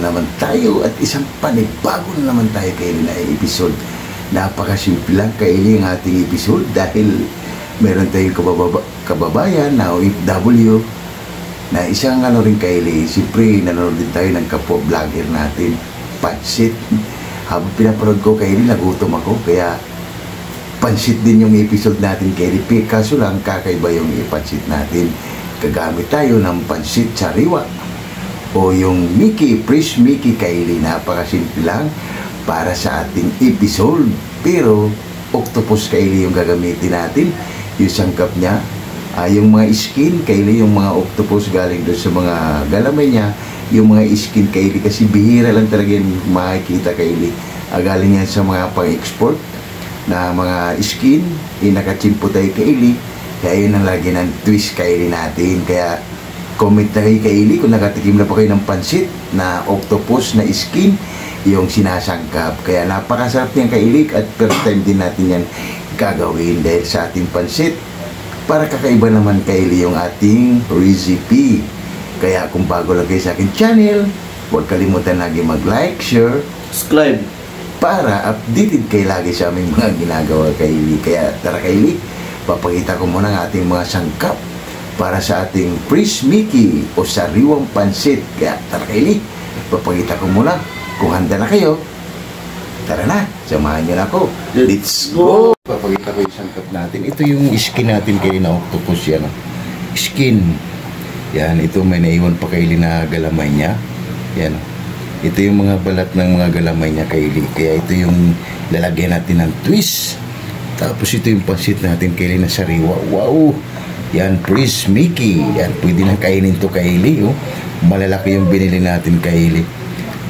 naman tayo at isang panibago na naman tayo Kaylee na episode. Napakasimple lang Kaylee ang ating episode dahil meron tayong kababayan na OFW na isang rin Kaylee. Siyempre nanonood din tayo ng kapwa vlogger natin, Pansit. Habang pinapanood ko Kaylee, nagutom ako kaya pansit din yung episode natin Kaylee. Kaso lang kakaiba yung pansit natin. Gagamit tayo ng pansit sariwa o yung Mickey, Fresh Mickey Kaylee. Napakasimple lang para sa ating episode. Pero octopus Kaylee yung gagamitin natin. Yung sangkap niya, yung mga skin Kaylee, yung mga octopus galing doon sa mga galamay niya. Yung mga skin Kaylee kasi bihira lang talaga yung makikita Kaylee. Galing yan sa mga pang-export na mga skin, nakachimpo tayo Kaylee. Kaya yun ang lagi ng twist Kaylee natin. Kaya comment na kayo Kaylee kung nakatikim na pa kayo ng pansit na octopus na skin yung sinasangkap. Kaya napakasarap niyan Kaylee at first time din natin yan gagawin dahil sa ating pansit. Para kakaiba naman Kaylee yung ating recipe. Kaya kung bago lang kayo sa aking channel, huwag kalimutan lagi mag-like, share, subscribe para updated kayo lagi sa aming mga ginagawa Kaylee. Kaya tara Kaylee, papakita ko muna ang ating mga sangkap para sa ating Fresh Mickey o sariwang pansit. Kaya tara Kaylee, papakita ko muna kung handa na kayo. Tara na, samahan nyo na ako. Let's go! Papakita ko yung sangkap natin. Ito yung skin natin Kaylee na octopus yan. Skin. Yan, ito may naiwan pa Kaylee na galamay niya. Yan. Ito yung mga balat ng mga galamay niya Kaylee. Kaya ito yung lalagyan natin ng twist. Tapos ito yung pansit natin Kaylee na sariwa. Wow! Yan, Fresh Mickey. Yan, pwede nang kainin to Kaylee. Oh. Malalaki yung binili natin Kaylee.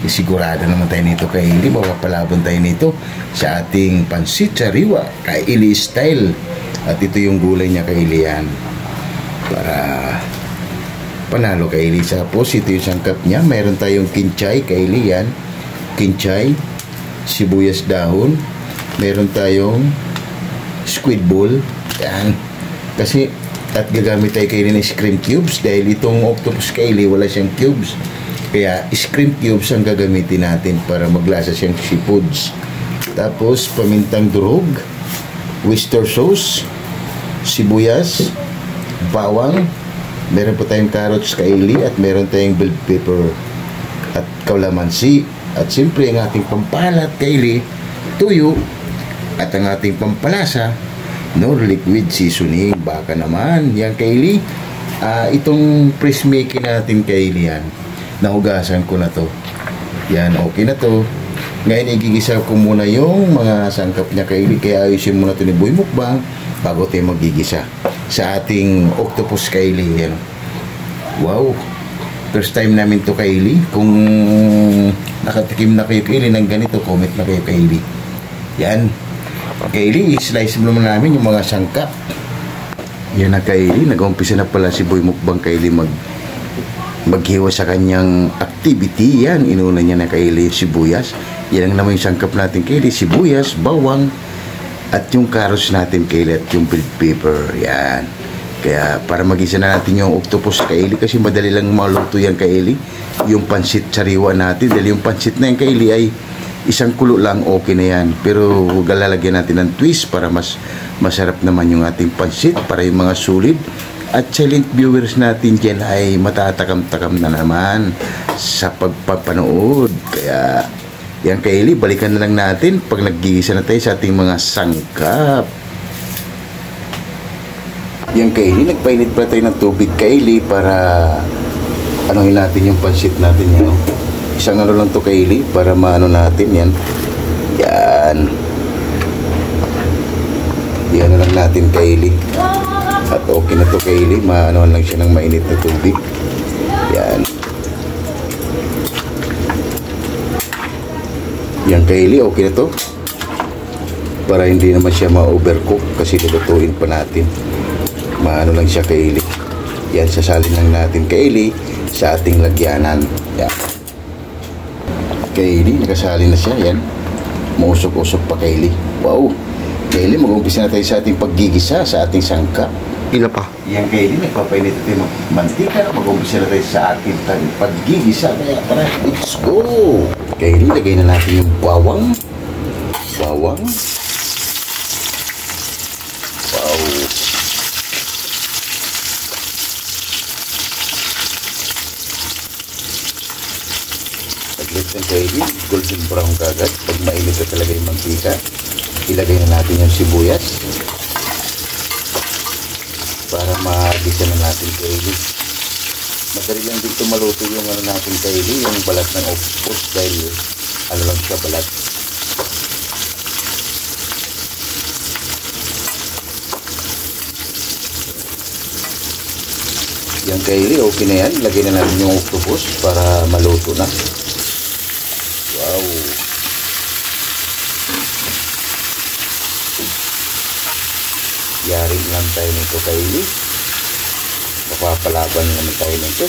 Sigurado naman tayo nito Kaylee. Mapapalaban tayo nito sa ating pansit sariwa. Kaylee style. At ito yung gulay niya Kaylee yan. Para panalo Kaylee. Tapos ito yung sangkap niya. Mayroon tayong kinchay Kaylee yan. Kinchay. Sibuyas dahon. Mayroon tayong squid ball. Yan. Kasi at gagamit tayo Kaylee ng scream cubes dahil itong octopus Kaylee wala siyang cubes. Kaya scream cubes ang gagamitin natin para maglasa siyang seafoods. Tapos pamintang durog, oyster sauce, sibuyas, bawang, meron pa tayong carrots Kaylee at meron tayong bell pepper at kalamansi. At siyempre ang ating pampalat Kaylee, tuyo, at ang ating pampalasa, no liquid seasoning. Baka naman yan Kaylee. Itong Fresh Mickey natin Kaylee yan, nahugasan ko na to. Yan, okay na to. Ngayon igigisa ko muna yung mga sangkap niya Kaylee. Kaya ayusin muna to ni Boy Mukbang bago tayo magigisa sa ating octopus Kaylee. Yan. Wow, first time namin to Kaylee. Kung nakatikim na kayo Kaylee ng ganito, comment na kayo Kaylee. Yan Kaylee, slice mo naman namin yung mga sangkap. Yan na Kaylee, nag-umpisa na pala si Boy Mukbang Kaylee maghiwa sa kanyang activity. Yan, inuna niya na Kaylee sibuyas. Yan ang naman yung sangkap natin Kaylee, sibuyas, bawang, at yung carrots natin Kaylee, at yung bell pepper. Yan. Kaya para magisa na natin yung octopus Kaylee, kasi madali lang maluto yan Kaylee. Yung pansit sariwa natin, dahil yung pansit na yan Kaylee ay isang kulo lang, okay na yan. Pero lalagyan natin ng twist para mas masarap naman yung ating pansit, para yung mga sulit at silent viewers natin dyan ay matatakam-takam na naman sa pagpapanood. Kaya yan Kaylee, balikan na lang natin pag naggigisa na tayo sa ating mga sangkap. Yan Kaylee, nagpainit pa tayo ng tubig Kaylee para anuhin natin yung pansit natin yan. Isang lang to Kaylee para maano natin yan. Yan. Yan na lang natin Kaylee. At okay na to Kaylee. Maano lang siya ng mainit na tubig. Yan. Yan Kaylee, okay na to. Para hindi naman siya ma-overcook kasi lulutuin pa natin. Maano lang siya Kaylee. Yan, sasalin lang natin Kaylee sa ating lagyanan. Yan. Kaylee, nakasali na siya. Yan. Mausok-usok pa Kaylee. Wow. Kaylee, mag-umpisa na tayo sa ating paggigisa sa ating sangkap. Ila pa. Yan Kaylee, nagpapainit ito yung mantika. Mag-umpisa na tayo sa ating paggigisa. Kaya tara, let's go! Kaylee, lagay na natin yung bawang. Bawang. Wow. Paglit ng Kaylee, golden brown kagad. Pag mainit na talaga yung mantika, ilagay na natin yung sibuyas. Para magisa na natin Kaylee. Madali lang din maluto yung ano natin Kaylee, yung balat ng octopus dahil ano lang siya balat. Yan Kaylee, okay na yan. Lagay na natin yung octopus para maluto na. Wow. Yari lang tayo nito Kaylee. Mapapalaban naman tayo nito.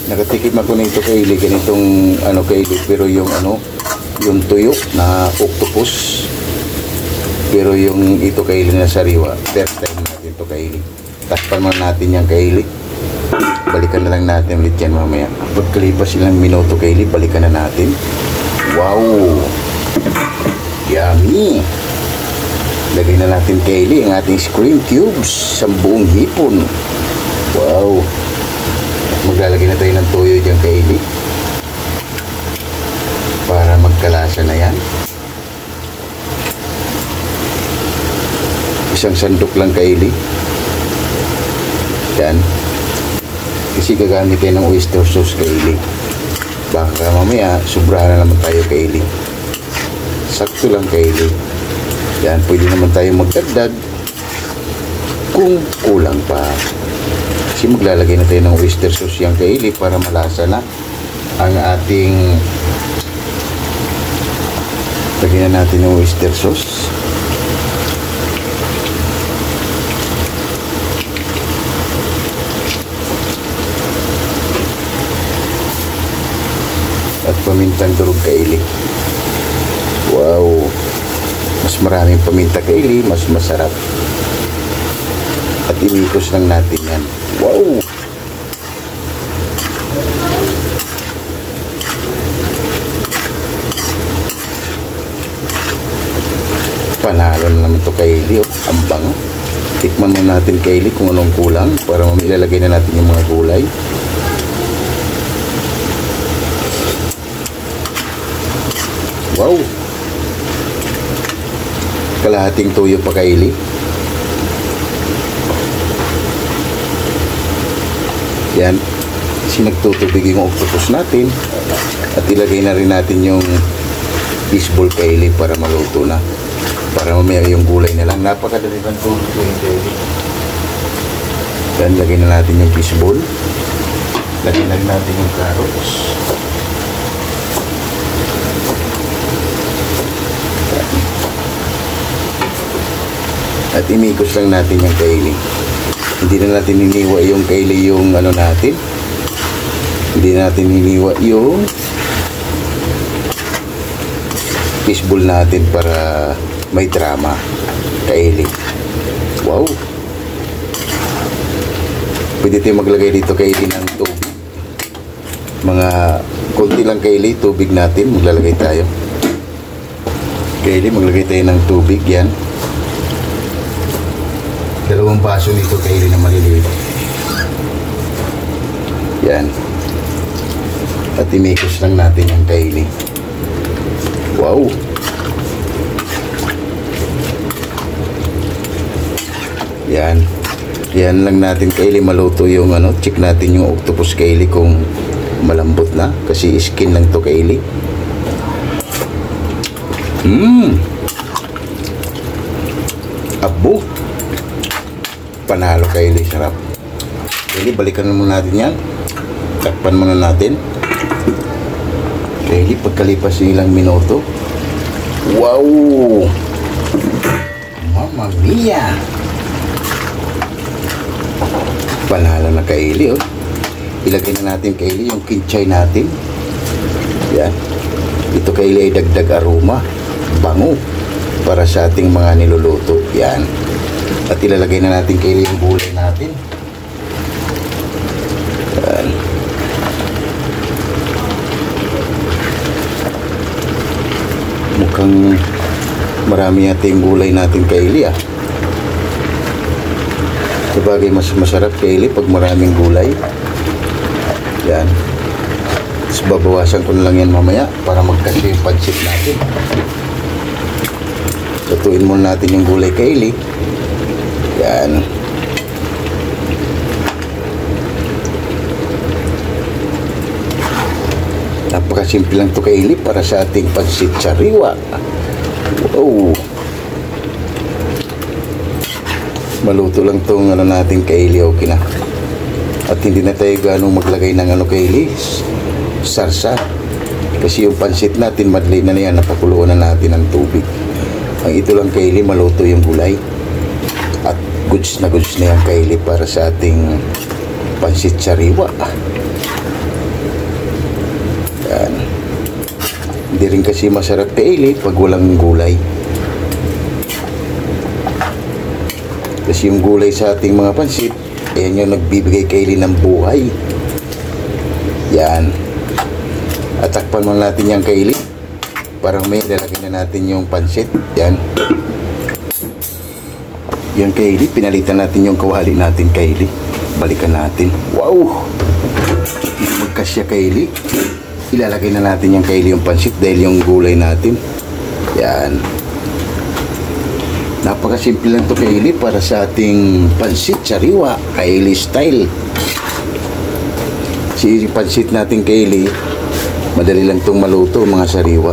Nakatikim ako nito Kaylee, ganitong ano Kaylee, pero yung ano, yung tuyo na octopus. Pero yung ito Kaylee na sariwa, first time natin ito Kaylee. Takpan man natin yan Kaylee. Balikan na lang natin ulit yan mamaya. Pagkalipas ilang minuto Kaylee, balikan na natin. Wow! Yummy! Lagay na natin Kaylee ang ating scream cubes sa buong hipon. Wow! Maglalagay na tayo ng toyo dyan Kaylee para magkalasa na yan. Isang sandok lang Kaylee yan, kasi gagamit tayo ng oyster sauce Kaylee. Baka mamaya sobra na naman tayo Kaylee. Sakto lang Kaylee yan. Pwede naman tayo magdagdag kung kulang pa. Kasi maglalagay na tayo ng oyster sauce yan Kaylee para malasa na ang ating, lagyan na natin ng oyster sauce. At pamintang durog Kaylee. Wow, mas maraming paminta Kaylee, mas masarap. At imikos lang natin yan. Wow! Panalo na naman ito Kaylee. Ang bango. Tikman mo natin Kaylee kung anong kulang para mamilalagay na natin yung mga gulay. Wow! Kalahating tuyo pa Kaylee. Yan, sinagtutubig yung octopus natin at ilagay na rin natin yung fishball Kaylee para maluto na, para mamaya yung gulay na lang. Napakadali ng tulog ko yung Kaylee. Yan, lagay na natin yung fishball, lagay na rin natin yung carrots, at imikos lang natin yung Kaylee. Hindi na natin hiniwa yung Kaylee yung ano natin. Hindi na natin hiniwa yung fishball natin para may drama Kaylee. Wow! Pwede tayo maglagay dito Kaylee ng tubig. Mga konti lang Kaylee, tubig natin. Maglalagay tayo. Kaylee, maglagay tayo ng tubig yan. 2 baso nito Kaylee na maliliit. Yan. At imikos lang natin yung Kaylee. Wow! Yan. Yan lang natin Kaylee maluto yung ano. Check natin yung octopus Kaylee kung malambot na. Kasi skin lang to Kaylee. Abo! Panalo Kaylee, sarap. Kaylee, balikan muna natin yan. Takpan muna natin. Kaylee, pagkalipas ng ilang minuto. Wow! Mamma mia! Panalo na kaili, oh. Ilagay na natin kaili yung kinchay natin. Yan. Ito kaili ay dagdag aroma, bango para sa ating mga niluluto. Yan. At ilalagay na natin kaili yung gulay natin. Yan. Mukhang marami yata yung gulay natin kaili, ah. Sabagay mas masarap kaili pag maraming gulay. Yan. Tapos babawasan ko na lang yan mamaya para magkasya yung pansit natin. Tutuin muna natin yung gulay kaili. Yan. Napakasimple lang to kaili para sa ating pansit sariwa. Wow. Maluto lang tong natin kaili, okay na. At hindi na tayo ganong maglagay ng kaili, sarsa. Kasi yung pansit natin, madali na yan, napakuluan na natin ng tubig. Ang ito lang kaili, maluto yung gulay. At goods na yung kaili para sa ating pansit sariwa. Yan. Hindi rin kasi masarap kaili pag walang gulay. Kasi yung gulay sa ating mga pansit, ayan yung nagbibigay kaili ng buhay. Yan. At takpan mo natin yung kaili. Parang may lalagyan na natin yung pansit. Yan. Yung kaili, pinalitan natin yung kawali natin kaili. Balikan natin. Wow! Magkasya kaili. Ilalagay na natin yung kaili yung pansit dahil yung gulay natin. Yan. Napakasimple lang to kaili para sa ating pansit sariwa, kaili style. Si pansit natin kaili, madali lang itong maluto mga sariwa.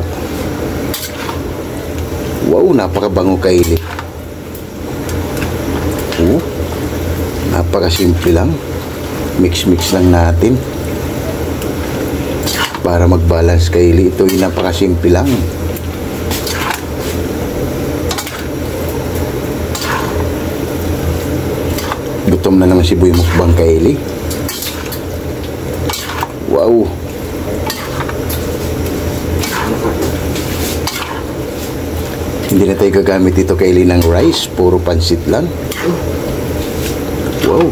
Wow, napakabango kaili. Napakasimple lang. Mix lang natin para mag-balance kaili. Ito yung napakasimple lang. Gutom na naman si Boy Mukbang kaili. Wow. Hindi na tayo gagamit ito kaili ng rice, puro pansit lang. Wow.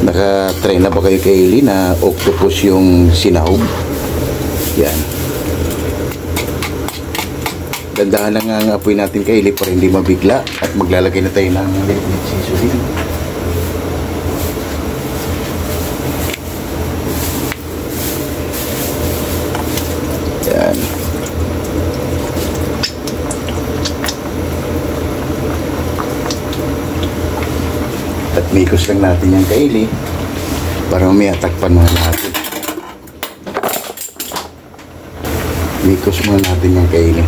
Naka-try na ba kayo kaili na octopus yung sinahog? Yan. Dandahan lang ang apoy natin kaili para hindi mabigla. At maglalagay na tayo ng liquid seasoning. Yan. At mikos lang natin yung kaili para mamaya takpan muna natin. Mikos muna natin yung kaili.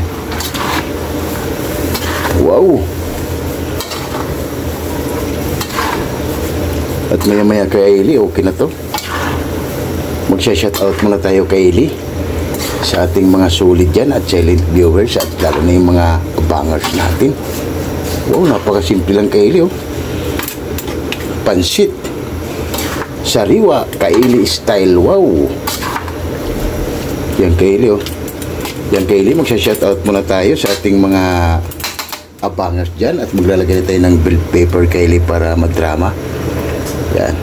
Wow! At maya-maya kaili, okay na to. Magsha-shoutout muna tayo kaili sa ating mga sulit dyan at silent viewers at lalo na yung mga bangers natin. Wow, napakasimple lang kaili, oh. Pansit sariwa, kaili style. Wow! Yan kaili, oh. Yan kaili, magsha-shoutout muna tayo sa ating mga abangers dyan at maglalagay na tayo ng bell pepper kaili para magdrama. Yan.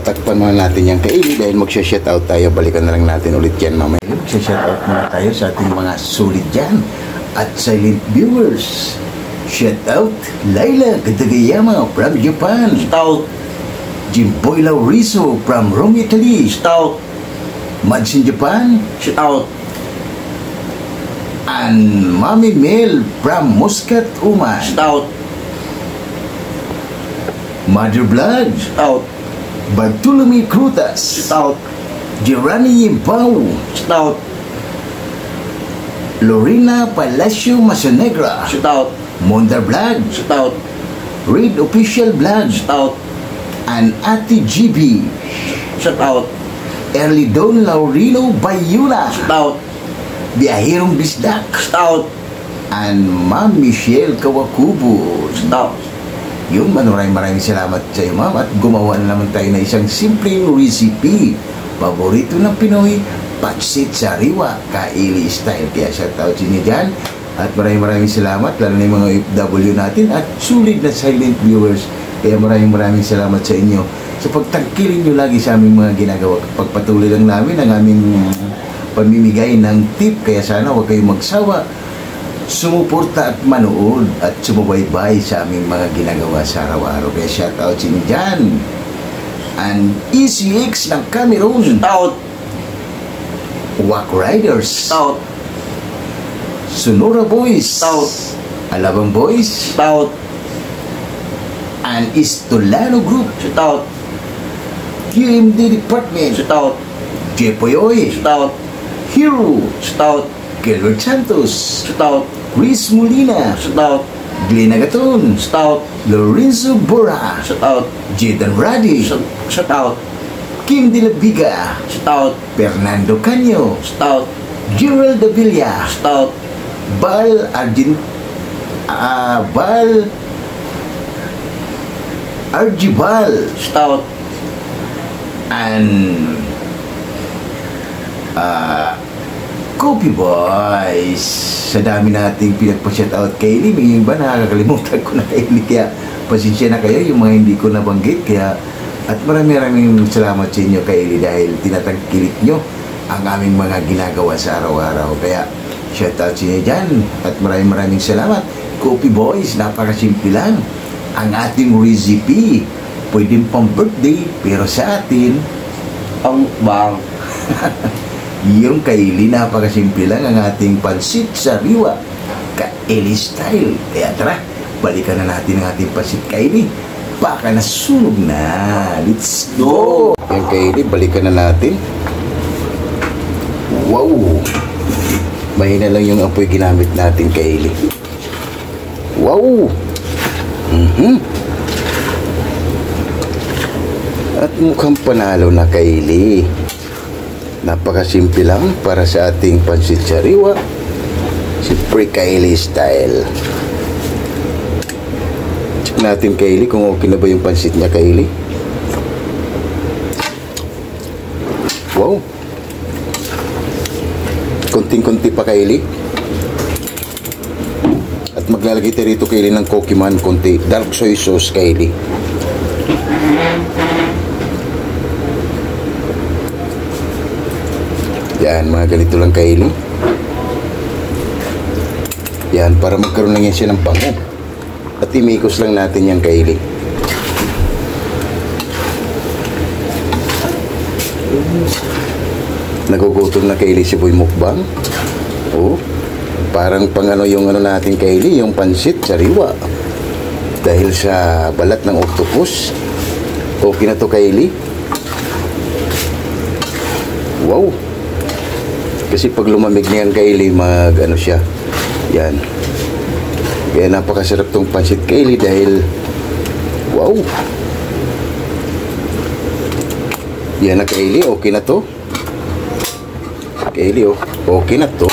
Takpan muna natin yung kaili dahil magsha-shoutout tayo. Balikan na lang natin ulit yan mamaya. Magsha-shoutout muna tayo sa ating mga sulit dyan at silent viewers. Shoutout Laila Katagayama from Japan. Shoutout Jimboy Laurizo from Rome, Italy. Shoutout Mads in Japan. Shoutout and Mami Mel from Muscat, Oman. Shoutout Mother Blood. Shoutout Bartolome Crutas. Shoutout Girani Pau. Shoutout Lorena Palacio Masonegra. Shoutout Monda Vlog. Shoutout Read Official Vlog. Shoutout and Ate GB. Shoutout Early Don Laurino Bayuna. Shoutout Biyahirong Bisdak. Shoutout and Ma'am Michelle Kawakubo. Stop. Yung maraming salamat sa iyo, ma'am, at gumawa na naman tayo na isang simpleng recipe. Paborito ng Pinoy, pansit sariwa, Kaili style. Kaya shoutout sa inyo dyan. At maraming salamat, lalo na yung mga OFW natin at sulit na silent viewers. Kaya maraming salamat sa inyo sa pagtangkiling nyo lagi sa aming mga ginagawa. Pagpatuloy lang namin ang aming pamimigay ng tip. Kaya sana huwag kayong magsawa, sumuporta at manood at sumubaybay sa aming mga ginagawa sa araw-araw. Kaya shoutout sa inyo dyan. And ECX ng Cameroon. Stout. Wack Riders. Stout. Sonora Boys. Stout. Alabang Boys. Stout. And Istolano Group. Stout. QMD Department. Stout. Jepoyoy. Stout. Hero. Stout. Gilbert Santos. Stout. Chris Molina. Stout. Glenn Agaton. Stout. Lorenzo Bora. Stout. Jaden Radi. Stout. Kim De La Viga. Stout. Fernando Canyo. Stout. Gerald Davilla. Stout. Bal Argibal. Stout. And Coffee Boys. Sa dami nating pinagpa-shoutout kay Eli, may iba nakakalimutan ko na kay Eli, kaya pasensya na kayo yung mga hindi ko nabanggit. Kaya at maraming salamat sa inyo kay Eli dahil tinatangkilik nyo ang aming mga ginagawa sa araw-araw. Kaya shoutout sa inyo dyan at maraming salamat. Coffee Boys, napakasimple lang ang ating recipe. Pwedeng pang birthday, pero sa atin Ang bang. yung Kaili, napakasimple lang ang ating pansit sariwa, Kaili style. Kaya tara, balikan na natin ang ating pansit Kaili. Baka nasunog na. Let's go! Yung Kaili, balikan na natin. Wow! Mahina lang yung apoy ginamit natin Kaili. Wow! At mukhang panalo na Kaili. Napakasimple lang para sa ating pansit sariwa. Siyempre Kaili style. Check natin Kaili kung okay na ba yung pansit niya Kaili. Wow! Konting-konti pa Kaili. At maglalagay tayo rito Kaili ng Kokiman konti. Dark soy sauce Kaili. Yan, mga ganito lang Kaili. Yan, para magkaroon lang yan siya ng bango. At imikos lang natin yan Kaili. Nagugutom na Kaili si Boy Mukbang. Oh, parang pang ano yung ano natin Kaili, yung pansit sariwa. Dahil sa balat ng octopus. Okay na to Kaili. Wow! Kasi pag lumamig na yan Kaili, mag ano siya. Yan. Kaya napakasarap tong pansit Kaili dahil wow! Yan na Kaili, okay na to. Kaili, oh, okay na to.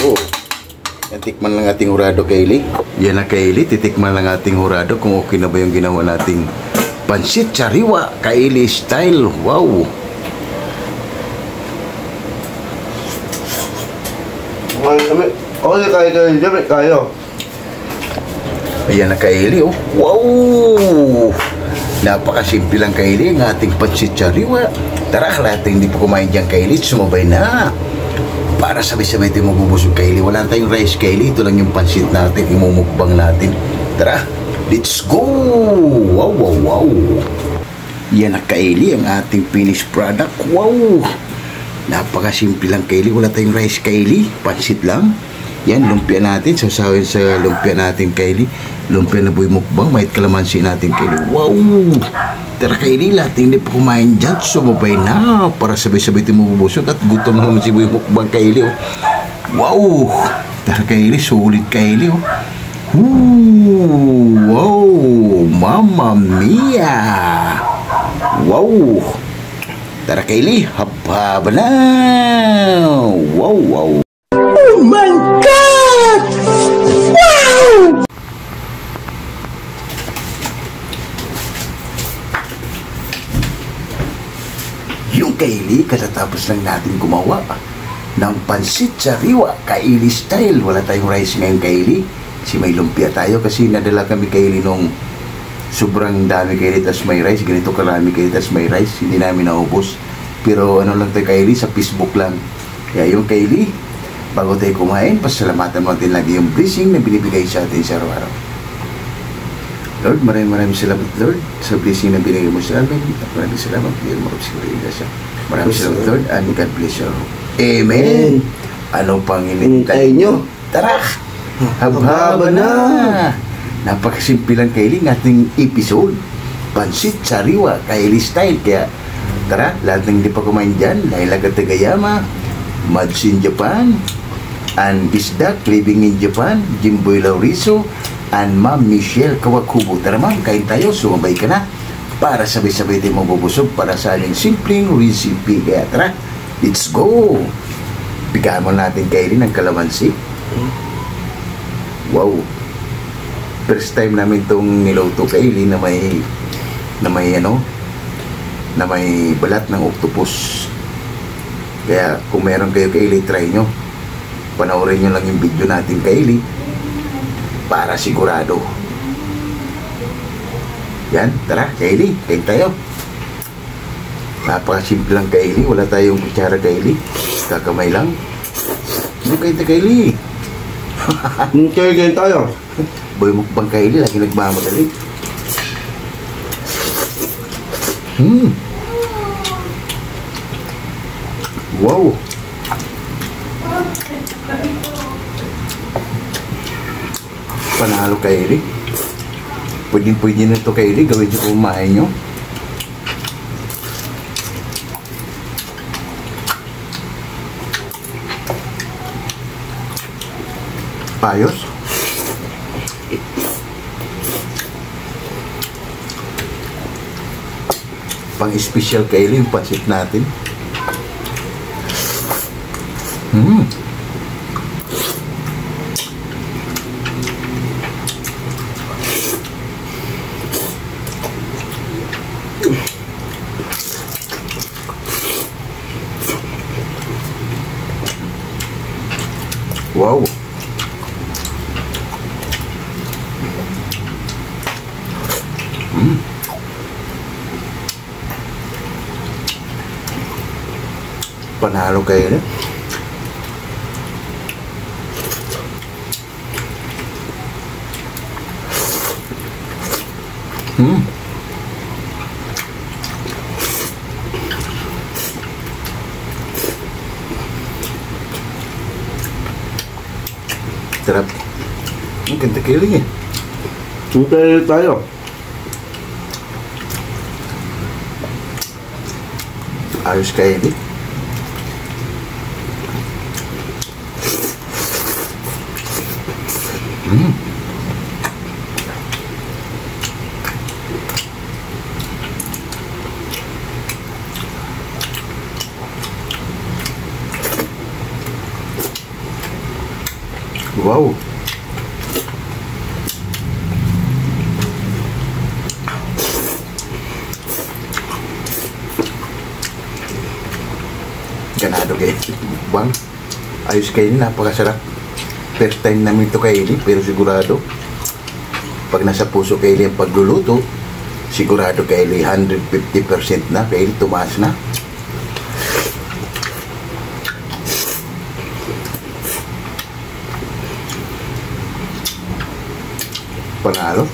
Yan, tikman lang ating hurado Kaili. Yan na Kaili, titikman lang ating hurado kung okay na ba yung ginawa nating pansit sariwa, Kaili style. Wow! Okay kayo. Ayan na Kaili, oh. Wow! Napakasimple lang Kaili ang ating pansit sariwa. Tara, lahat hindi pa kumain dyan Kaili, sumabay na. Para sabay-sabay tayo magbubusog Kaili. Wala tayong rice Kaili, ito lang yung pansit natin, imumukbang natin. Tara, let's go! Wow, wow, wow! Yan na Kaili, ang ating finished product. Wow! Napakasimple lang Kaili, wala tayong rice Kaili, pansit lang. Yan, lumpia natin, sasawin sa lumpia natin Kaili. Lumpia na Boy Mukbang, may kalamansi natin Kaili. Wow! Tara Kaili, lahat hindi pa kumain dyan, sumabay na para sabay-sabay tayo mabubusog at gutom naman si Boy Mukbang Kaili. Oh. Wow! Tara Kaili, sulit Kaili. Oh. Wow! Mamma mia! Wow! Tara Kaili, haba na! Wow, wow! Oh my God! Wow! Kaylee, katatapos lang natin gumawa ng pansit sariwa, Kaylee style. Wala tayong rice ngayon, Kaylee. Si may lumpia tayo kasi nadala kami, Kaylee, nung sobrang dami, Kaylee, tas may rice. Ganito karami, Kaylee, tas may rice. Hindi namin naubos. Pero ano lang tayo, Kaylee, sa Facebook lang. Kaya yung Kaylee, bago tayo kumain, pasalamatan natin lagi yung blessing na binibigay sa atin sa araw-araw. Lord, maraming salamat, Lord, sa blessing na binigay mo sa amin. Maraming salamat, maraming salamat, Lord, and God bless you. Amen. Ano pang hinintay nyo? Tara! Haba na! Napakasimple lang, Kaylee, ng ating episode. Pansit sariwa, Kaylee style. Kaya, tara, lahat ng hindi pa kumain dyan, Laila Katagayama, Mads in Japan, and Isdak living in Japan, Jimboy Lauriso, and Ma'am Michelle Kawakubo. Tara, ma'am, kain tayo, sumabay ka na para sabay-sabay tayo mabubusog para sa aling simpleng recipe. Kaya tara, let's go! Bigyan mo natin, Kaylee, ng kalamansi. Wow! First time namin itong niluto, Kaylee, na may balat ng octopus. Kaya kung meron kayo, Kaylee, try nyo. Panoorin nyo lang yung video natin, Kaylee, para sigurado. Yan, tara, Kaylee, kain tayo. Napakasimple lang, Kaylee. Wala tayong kutsara, Kaylee. Kakamay lang. Hindi kain tayo, Kaylee. Kain tayo. Boy mukbang, Kaylee, lagi nagmamadali. Wow! Panalo, Kaylee. Pwede na ito, Kaylee. Gawin nyo kung kumain nyo. Ayos. Pang-special, Kaylee, yung pansit natin. Wow! Panalo, kayo na. Sarap. Ang ganda, Kaylee, eh. Kain tayo. Ayos, Kaylee. Wow! Ganado, kayo. Bang, ayos, kayo, napakasarap. First time namin ito, Kaylee, pero sigurado pag nasa puso, Kaylee, ang pagluluto, sigurado, Kaylee, 150% na, Kaylee, tumaas na. Panalo.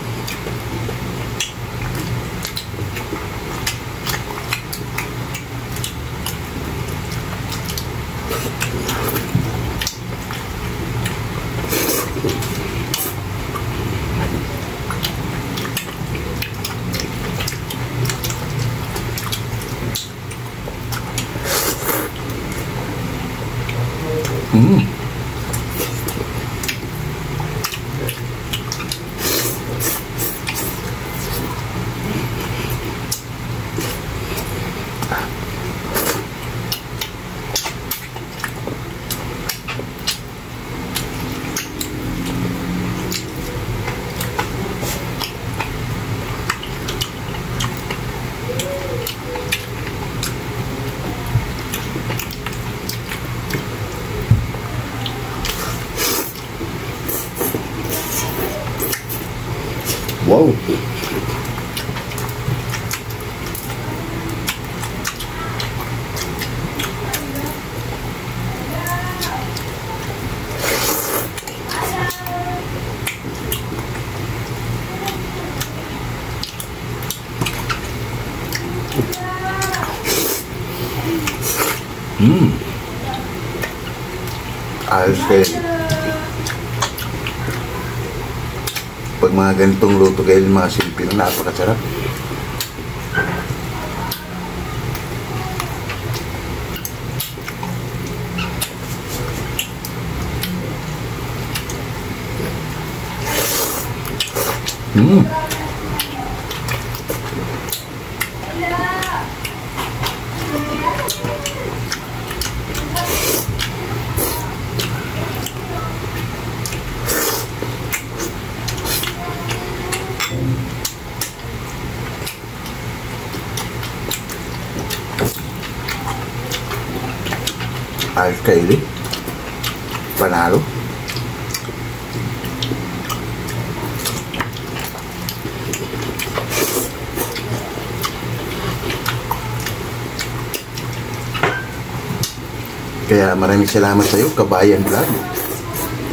Oo. Ayos kayo. Pag mga ganitong luto kayo, mga simple na napakasarap. Ayos kayo, panalo. Kaya maraming salamat sa iyo, Kabayan Vlog.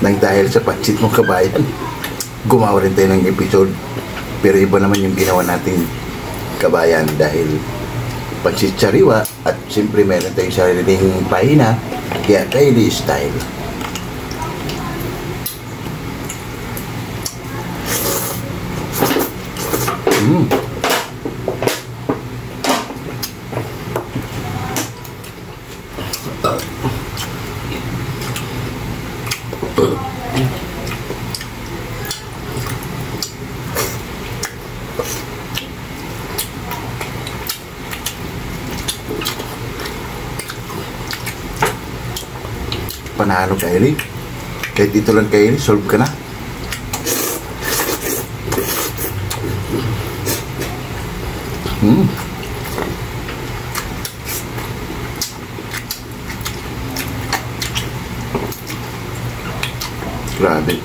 Nang dahil sa pansit mo, Kabayan, gumawa rin tayo ng episode. Pero iba naman yung ginawa nating Kabayan dahil pansit sariwa at siyempre meron tayong sariling pahina, kaya Kylie style. Panalo, Kylie. Kahit dito lang, Kylie, solve ka na. Grabe.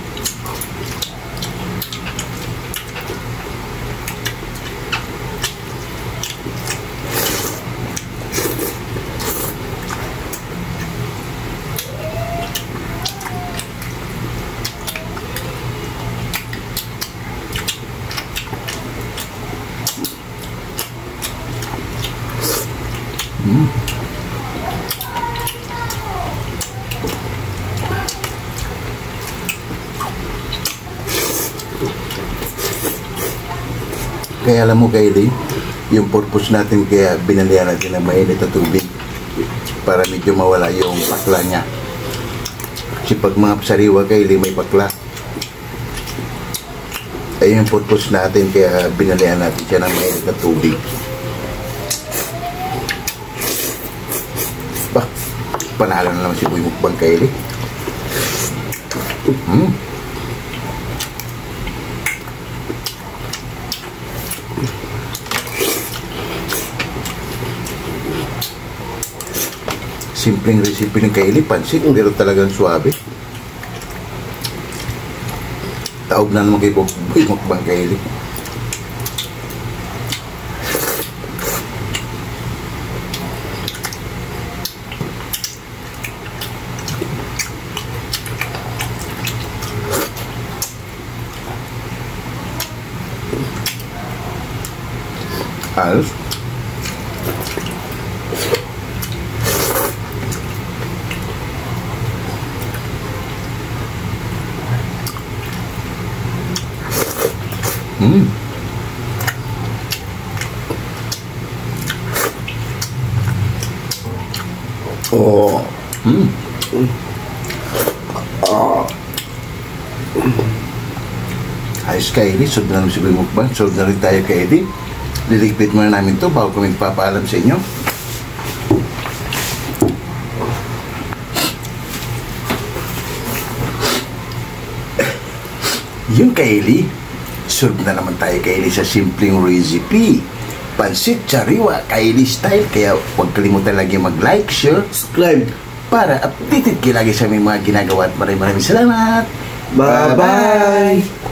Kaya alam mo, Kylie, yung purpose natin kaya binalihan natin ng mainit na tubig para medyo mawala yung pakla niya. Kasi pag mga sariwa, Kylie, may pakla. Ayun yung purpose natin kaya binalihan natin siya ng mainit na tubig. Bah, panalo na naman si Boy Mukbang, Kylie. Simpleng recipe ng Kylie, pansit, pero talagang suabe. Taob na naman kay Boy Mukbang, Kylie. Ayos. Oh. Ayos, Kylie, solve na naman si Boy Mukbang. Solve na rin tayo, Kylie. Liligpit muna namin to bago kami papaalam sa inyo. Yung Kylie, solve na naman tayo, Kylie, sa simpleng recipe. Pansit sariwa, Kylie style. Kaya huwag kalimutan lagi mag-like, share, Subscribe. para updated kayo lagi sa aming mga ginagawa. At maraming salamat. Bye-bye.